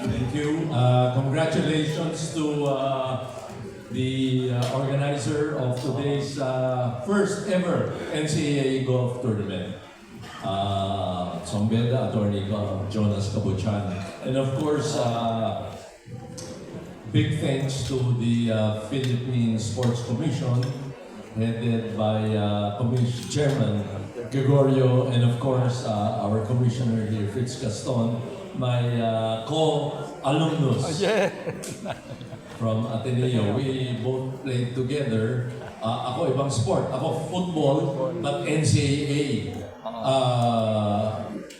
Thank you. Congratulations to the organizer of today's first ever NCAA golf tournament. Sombeda, Attorney Jonas Cabuchan. And of course, big thanks to the Philippine Sports Commission, headed by Chairman Gregorio, and of course, our Commissioner here, Fritz Gaston, my co-alumnus from Ateneo. We both played together. Ako ibang sport. Ako football, but NCAA.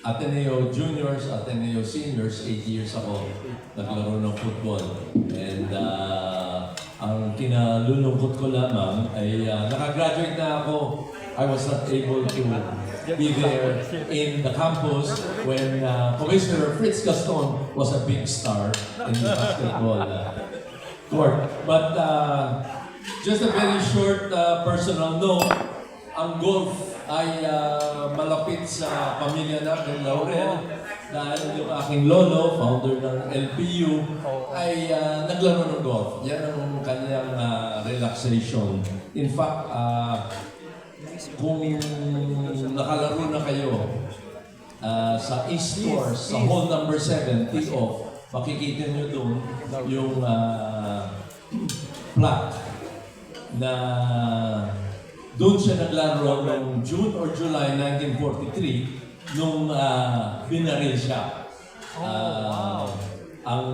Ateneo Juniors, Ateneo Seniors, 8 years ako naglaro ng football. And ang kinalulungkot ko lamang ay nakagraduate na ako. I was not able to be there in the campus when Commissioner Fritz Gaston was a big star in the basketball court. But just a very short personal note, ang golf ay malapit sa pamilya natin, Laurel, dahil yung aking lolo, founder ng LPU, ay naglaro ng golf. Yan ang kanyang relaxation. In fact, kung nakalaro na kayo sa East Course, sa hole number 7, tee off, makikita nyo doon yung plaque na doon siya naglaro noong June or July 1943 nung binaril siya. Ang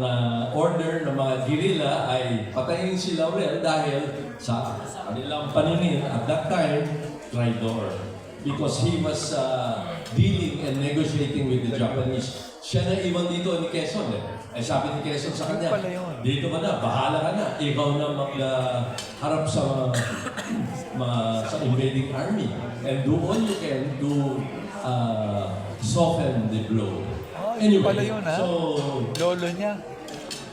order ng mga guerrilla ay patayin si Laurel dahil sa kanilang paningin at that time, traitor. Because he was dealing and negotiating with the Japanese. Siya na iwan dito ni Quezon eh. Sabi ni Quezon sa kanya, dito ka na, bahala ka na. Ikaw na magharap sa sa invading army. And do all you can to soften the blow. Anyway, so lolo niya.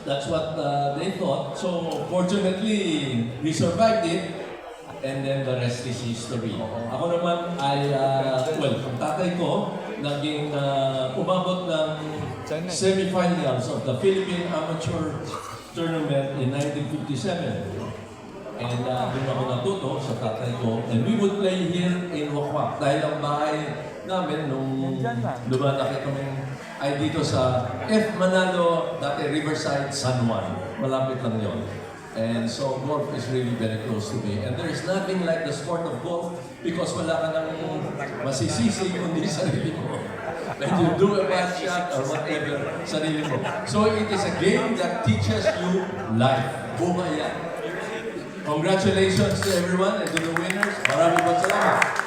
That's what they thought. So fortunately, we survived it. And then the rest is history. Ako naman ay, ang tatay ko, naging umabot ng semifinals of the Philippine Amateur Tournament in 1957. And doon ako natuto sa tatay ko. And we would play here in Wakwak. Dahil ang bahay namin nung lumalaki kami ay dito sa F. Manalo, dati Riverside, San Juan. Malapit lang yon. And so golf is really very close to me. And there is nothing like the sport of golf because wala ka nang masisisi kundi sarili mo. When you do a bad shot or whatever, sarili mo. So it is a game that teaches you life. Buhay yan. Congratulations to everyone and to the winners. Maraming salamat.